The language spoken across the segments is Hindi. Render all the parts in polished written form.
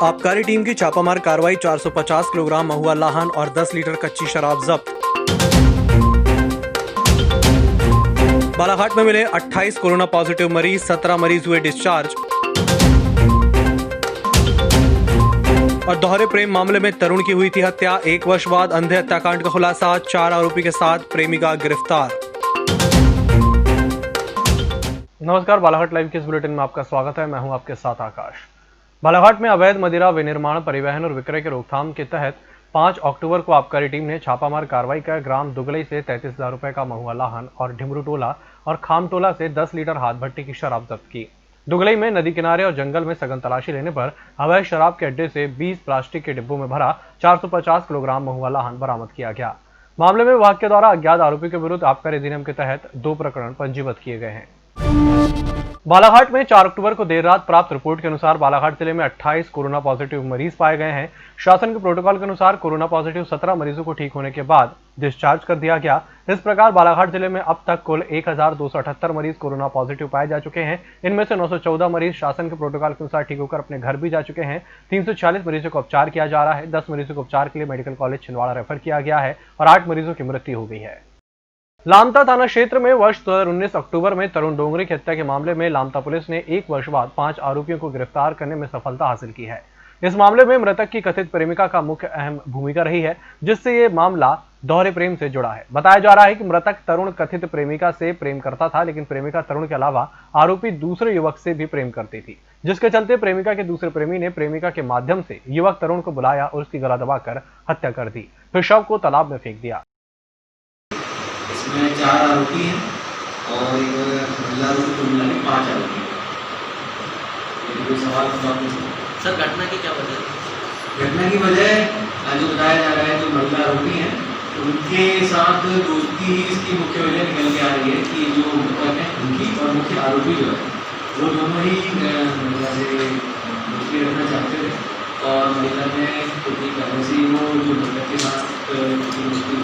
आबकारी टीम की छापामार कार्रवाई, 450 किलोग्राम महुआ लाहन और 10 लीटर कच्ची शराब जब्त। बालाघाट में मिले 28 कोरोना पॉजिटिव मरीज, 17 मरीज हुए डिस्चार्ज। और दोहरे प्रेम मामले में तरुण की हुई थी हत्या, 1 वर्ष बाद अंधे हत्याकांड का खुलासा, 4 आरोपी के साथ प्रेमिका गिरफ्तार। नमस्कार, बालाघाट लाइव के इस बुलेटिन में आपका स्वागत है। मैं हूं आपके साथ आकाश। बालाघाट में अवैध मदिरा विनिर्माण, परिवहन और विक्रय के रोकथाम के तहत 5 अक्टूबर को आबकारी टीम ने छापामार कार्रवाई कर ग्राम दुगलई से 33,000 रुपए का महुआ लाहन और ढिमरू टोला और खाम टोला से 10 लीटर हाथ भट्टी की शराब जब्त की। दुगलई में नदी किनारे और जंगल में सघन तलाशी लेने पर अवैध शराब के अड्डे से 20 प्लास्टिक के डिब्बों में भरा 450 किलोग्राम महुआ लाहन बरामद किया गया। मामले में विभाग के द्वारा अज्ञात आरोपी के विरुद्ध आबकारी अधिनियम के तहत 2 प्रकरण पंजीबद्ध किए गए हैं। बालाघाट में 4 अक्टूबर को देर रात प्राप्त रिपोर्ट के अनुसार बालाघाट जिले में 28 कोरोना पॉजिटिव मरीज पाए गए हैं। शासन के प्रोटोकॉल के अनुसार कोरोना पॉजिटिव 17 मरीजों को ठीक होने के बाद डिस्चार्ज कर दिया गया। इस प्रकार बालाघाट जिले में अब तक कुल 1278 मरीज कोरोना पॉजिटिव पाए जा चुके हैं। इनमें से 914 मरीज शासन के प्रोटोकॉल के अनुसार ठीक होकर अपने घर भी जा चुके हैं। 346 मरीजों को उपचार किया जा रहा है। 10 मरीजों को उपचार के लिए मेडिकल कॉलेज छिंदवाड़ा रेफर किया गया है और 8 मरीजों की मृत्यु हो गई है। लामता थाना क्षेत्र में वर्ष 2019 अक्टूबर में तरुण डोंगरे की हत्या के मामले में लामता पुलिस ने 1 वर्ष बाद 5 आरोपियों को गिरफ्तार करने में सफलता हासिल की है। इस मामले में मृतक की कथित प्रेमिका का मुख्य अहम भूमिका रही है, जिससे ये मामला दोहरे प्रेम से जुड़ा है। बताया जा रहा है कि मृतक तरुण कथित प्रेमिका से प्रेम करता था, लेकिन प्रेमिका तरुण के अलावा आरोपी दूसरे युवक से भी प्रेम करती थी, जिसके चलते प्रेमिका के दूसरे प्रेमी ने प्रेमिका के माध्यम से युवक तरुण को बुलाया और उसकी गला दबाकर हत्या कर दी, फिर शव को तालाब में फेंक दिया। इसमें 4 आरोपी हैं और एक महिला आरोपी, कुल मिला के 5 आरोपी हैं। कोई सवाल सर, घटना की क्या वजह है? घटना की वजह जो बताया जा रहा है, जो महिला आरोपी हैं उनके साथ दोस्ती ही इसकी मुख्य वजह निकल के आ रही है कि जो मृतक है उनकी और मुख्य आरोपी जो है वो दोनों ही महिला से दोस्ती रखना चाहते थे और महिला ने दोस्ती करने से वो जो मृतक के साथ दोस्ती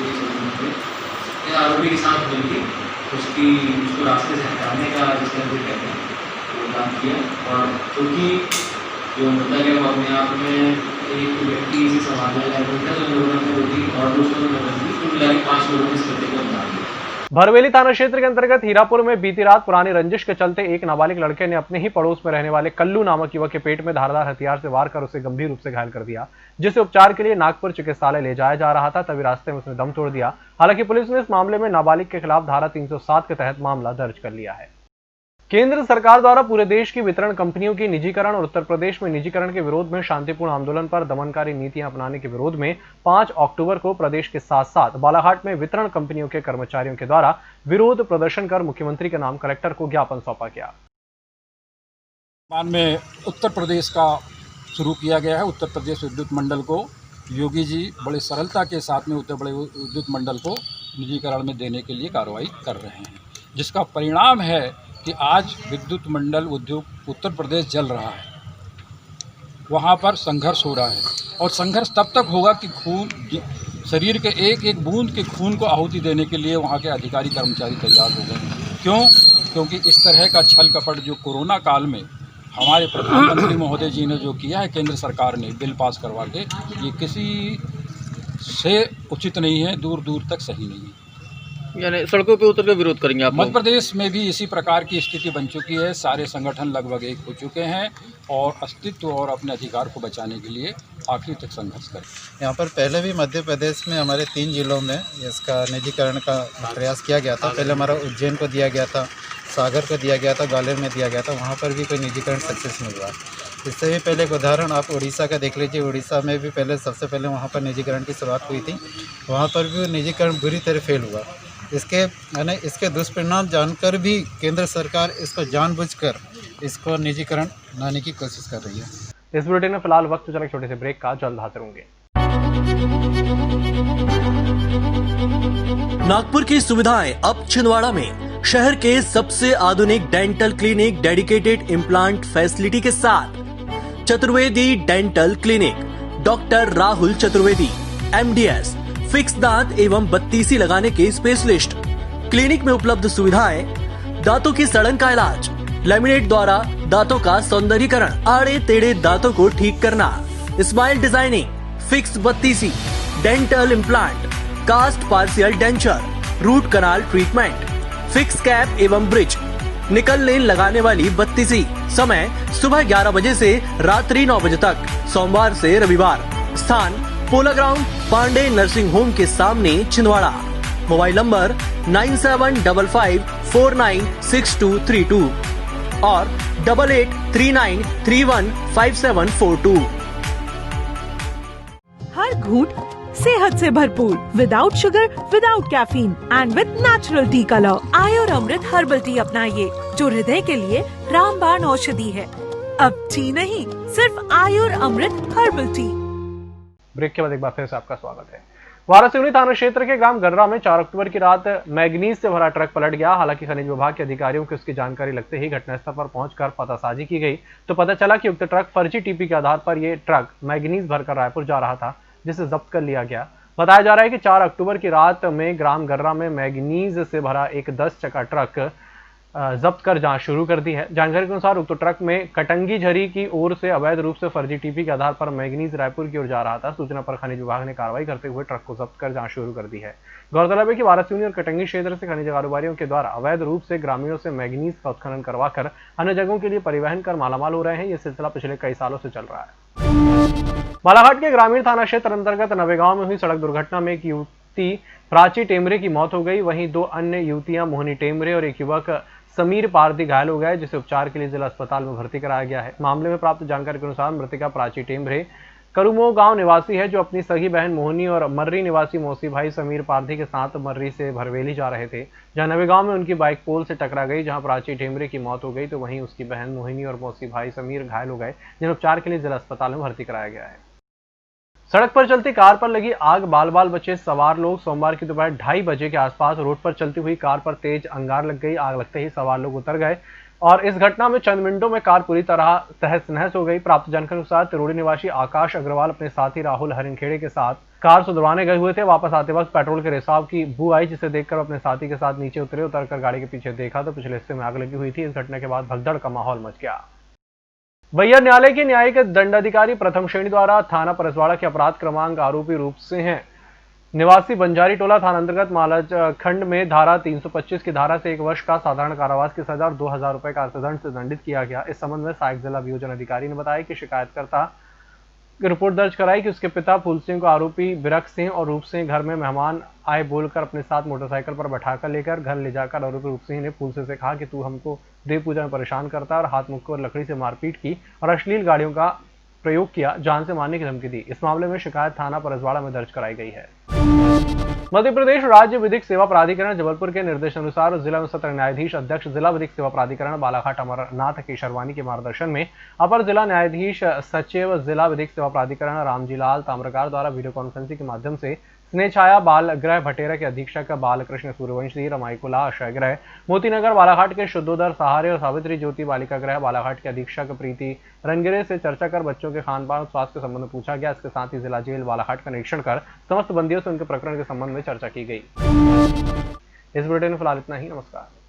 आरोपी के साथ मिलकर उसको रास्ते से हटाने का जिसका भी कहते हैं वो काम किया। और क्योंकि जो मृतक है वो अपने आप में एक व्यक्ति से संभालने लायक था, तो लोगों ने रोटी और दूसरों ने मदद की, कुल मिला के 5 लोगों ने इस कृत्य को अंजाम दिया। भरवेली थाना क्षेत्र के अंतर्गत हीरापुर में बीती रात पुरानी रंजिश के चलते एक नाबालिग लड़के ने अपने ही पड़ोस में रहने वाले कल्लू नामक युवक के पेट में धारदार हथियार से वार कर उसे गंभीर रूप से घायल कर दिया, जिसे उपचार के लिए नागपुर चिकित्सालय ले जाया जा रहा था। तभी रास्ते में उसने दम तोड़ दिया। हालांकि पुलिस ने इस मामले में नाबालिग के खिलाफ धारा 307 के तहत मामला दर्ज कर लिया है। केंद्र सरकार द्वारा पूरे देश की वितरण कंपनियों की निजीकरण और उत्तर प्रदेश में निजीकरण के विरोध में शांतिपूर्ण आंदोलन पर दमनकारी नीतियां अपनाने के विरोध में 5 अक्टूबर को प्रदेश के साथ साथ बालाघाट में वितरण कंपनियों के कर्मचारियों के द्वारा विरोध प्रदर्शन कर मुख्यमंत्री के नाम कलेक्टर को ज्ञापन सौंपा गया। में उत्तर प्रदेश का शुरू किया गया है। उत्तर प्रदेश विद्युत मंडल को योगी जी बड़े सरलता के साथ में उत्तर प्रदेश विद्युत मंडल को निजीकरण में देने के लिए कार्रवाई कर रहे हैं, जिसका परिणाम है कि आज विद्युत मंडल उद्योग उत्तर प्रदेश जल रहा है। वहाँ पर संघर्ष हो रहा है और संघर्ष तब तक होगा कि खून, शरीर के एक एक बूंद के खून को आहुति देने के लिए वहाँ के अधिकारी कर्मचारी तैयार हो गए हैं। क्यों? क्योंकि इस तरह का छल कपट जो कोरोना काल में हमारे प्रधानमंत्री महोदय जी ने जो किया है, केंद्र सरकार ने बिल पास करवा के, ये किसी से उचित नहीं है, दूर दूर तक सही नहीं है। यानी सड़कों पे उतर कर विरोध करेंगे आप? मध्य प्रदेश में भी इसी प्रकार की स्थिति बन चुकी है। सारे संगठन लगभग एक हो चुके हैं और अस्तित्व और अपने अधिकार को बचाने के लिए आखिरी तक संघर्ष करें। यहाँ पर पहले भी मध्य प्रदेश में हमारे 3 जिलों में इसका निजीकरण का प्रयास किया गया था। पहले हमारा उज्जैन को दिया गया था, सागर को दिया गया था, ग्वालियर में दिया गया था। वहाँ पर भी कोई निजीकरण सक्सेस नहीं हुआ। इससे भी पहले एक उदाहरण आप उड़ीसा का देख लीजिए। उड़ीसा में भी पहले सबसे पहले वहाँ पर निजीकरण की शुरुआत हुई थी। वहाँ पर भी निजीकरण बुरी तरह फेल हुआ। इसके दुष्परिणाम जानकर भी केंद्र सरकार इसको जानबूझकर इसको निजीकरण लाने की कोशिश कर रही है। इस बुलेटिन में फिलहाल वक्त चला छोटे से ब्रेक का, जल्द हाजिर होंगे। नागपुर की सुविधाएं अब छिंदवाड़ा में। शहर के सबसे आधुनिक dental clinic, dedicated implant facility के साथ Chaturvedi dental clinic, doctor Rahul Chaturvedi, MDS, fix दांत एवं बत्तीसी लगाने के स्पेशलिस्ट। क्लिनिक में उपलब्ध सुविधाएं: दांतों की सड़न का इलाज, लैमिनेट द्वारा दांतों का सौंदर्यीकरण, आड़े टेढ़े दांतों को ठीक करना, स्माइल डिजाइनिंग, फिक्स बत्तीसी, dental implant, cast partial denture, root canal treatment, fix cap एवं ब्रिज, निकल लेन लगाने वाली बत्तीसी। समय सुबह 11 बजे से रात्रि 9 बजे तक, सोमवार से रविवार। स्थान पोला ग्राउंड, पांडे नर्सिंग होम के सामने, छिंदवाड़ा। मोबाइल नंबर 9755496232 और 8839315742। हर घूंट सेहत से भरपूर, without sugar, without caffeine and with natural tea colour. Ayur Amrit herbal tea अपनाइए, जो हृदय के लिए रामबाण औषधि है। अब टी नहीं, सिर्फ आयुर अमृत हर्बल टी। ब्रेक के बाद एक बार फिर से आपका स्वागत है। वारासिवनी थाना क्षेत्र के ग्राम गर्रा में 4 अक्टूबर की रात मैग्नीज से भरा ट्रक पलट गया। हालांकि खनिज विभाग के अधिकारियों को इसकी जानकारी लगते ही घटनास्थल पर पहुंचकर पतासाजी की गई तो पता चला कि उक्त ट्रक फर्जी टीपी के आधार पर यह ट्रक मैग्नीज भरकर रायपुर जा रहा था, जिसे जब्त कर लिया गया। बताया जा रहा है कि 4 अक्टूबर की रात में ग्राम गर्रा में मैग्नीज से भरा एक 10 चक्का ट्रक जब्त कर जांच शुरू कर दी है। जानकारी के अनुसार उक्त ट्रक में कटंगी झरी की ओर से अवैध रूप से फर्जी टीपी के आधार पर मैग्नीज रायपुर की ओर जा रहा था। सूचना पर खनिज विभाग ने कार्रवाई करते हुए ट्रक को जब्त कर जांच शुरू कर दी है। गौरतलब है कि वारासिवनी और कटंगी क्षेत्र से खनिज कारोबारियों के द्वारा अवैध रूप से ग्रामीणों से मैग्नीज का उत्खनन करवाकर अन्य जगहों के लिए परिवहन कर मालामाल हो रहे हैं। यह सिलसिला पिछले कई सालों से चल रहा है। बालाघाट के ग्रामीण थाना क्षेत्र अंतर्गत नवेगांव में हुई सड़क दुर्घटना में एक युवती प्राची टेमरे की मौत हो गई। वहीं 2 अन्य युवतियां मोहनी टेमरे और एक युवक समीर पारदी घायल हो गए, जिसे उपचार के लिए जिला अस्पताल में भर्ती कराया गया है। मामले में प्राप्त जानकारी के अनुसार मृतका प्राची टेमरे करुमो गांव निवासी है, जो अपनी सगी बहन मोहनी और मर्री निवासी मौसी भाई समीर पारदी के साथ मर्री से भरवेली जा रहे थे। जहां नवेगांव में उनकी बाइक पोल से टकरा गई, जहां प्राची टेमरे की मौत हो गई तो वहीं उसकी बहन मोहिनी और मौसी भाई समीर घायल हो गए, जिन्हें उपचार के लिए जिला अस्पताल में भर्ती कराया गया है। सड़क पर चलती कार पर लगी आग, बाल बाल बचे सवार लोग। सोमवार की दोपहर 2:30 बजे के आसपास रोड पर चलती हुई कार पर तेज अंगार लग गई। आग लगते ही सवार लोग उतर गए और इस घटना में चंद मिनटों में कार पूरी तरह तहस नहस हो गई। प्राप्त जानकारी के अनुसार तिरोड़ी निवासी आकाश अग्रवाल अपने साथी राहुल हरिनखेड़े के साथ कार सुधरवाने गए हुए थे। वापस आते वक्त पेट्रोल के रिसाव की बू आई, जिसे देखकर अपने साथी के साथ नीचे उतरे। उतरकर गाड़ी के पीछे देखा तो पिछले हिस्से में आग लगी हुई थी। इस घटना के बाद भगदड़ का माहौल मच गया। बैयर न्यायालय के न्यायिक दंडाधिकारी प्रथम श्रेणी द्वारा थाना परसवाड़ा के अपराध क्रमांक आरोपी रूप से हैं निवासी बंजारी टोला थाना अंतर्गत मालज खंड में धारा 325 की धारा से 1 वर्ष का साधारण कारावास की सजा और 2000 रुपए का अर्थदंड से दंडित किया गया। इस संबंध में सहायक जिला अभियोजन अधिकारी ने बताया कि शिकायतकर्ता रिपोर्ट दर्ज कराई कि उसके पिता फूल सिंह को आरोपी बिरक सिंह और रूप सिंह घर में मेहमान आए बोलकर अपने साथ मोटरसाइकिल पर बैठाकर लेकर घर ले जाकर आरोपी रूप सिंह ने फूल सिंह से कहा कि तू हमको देव पूजा में परेशान करता है और हाथ मुक्के और लकड़ी से मारपीट की और अश्लील गाड़ियों का प्रयोग किया, जान से मारने की धमकी दी। इस मामले में शिकायत थाना परसवाड़ा में दर्ज कराई गई है। मध्य प्रदेश राज्य विधिक सेवा प्राधिकरण जबलपुर के निर्देशानुसार जिला में सत्र न्यायाधीश अध्यक्ष जिला विधिक सेवा प्राधिकरण बालाघाट अमरनाथ केशरवानी के मार्गदर्शन में अपर जिला न्यायाधीश सचिव जिला विधिक सेवा प्राधिकरण रामजी लाल ताम्रकार द्वारा वीडियो कॉन्फ्रेंसिंग के माध्यम से स्नेह छाया बाल गृह भटेरा के अधीक्षक बालकृष्ण सूर्यवंशी, रमाईकुला आश्रय गृह मोतीनगर बालाघाट के शुद्धोदर सहारे और सावित्री ज्योति बालिका गृह बालाघाट के अधीक्षक प्रीति रंगिरे से चर्चा कर बच्चों के खान पान और स्वास्थ्य के संबंध में पूछा गया। इसके साथ ही जिला जेल बालाघाट का निरीक्षण कर समस्त बंदियों से उनके प्रकरण के संबंध में चर्चा की गई। इस बुलेटिन में फिलहाल इतना ही। नमस्कार।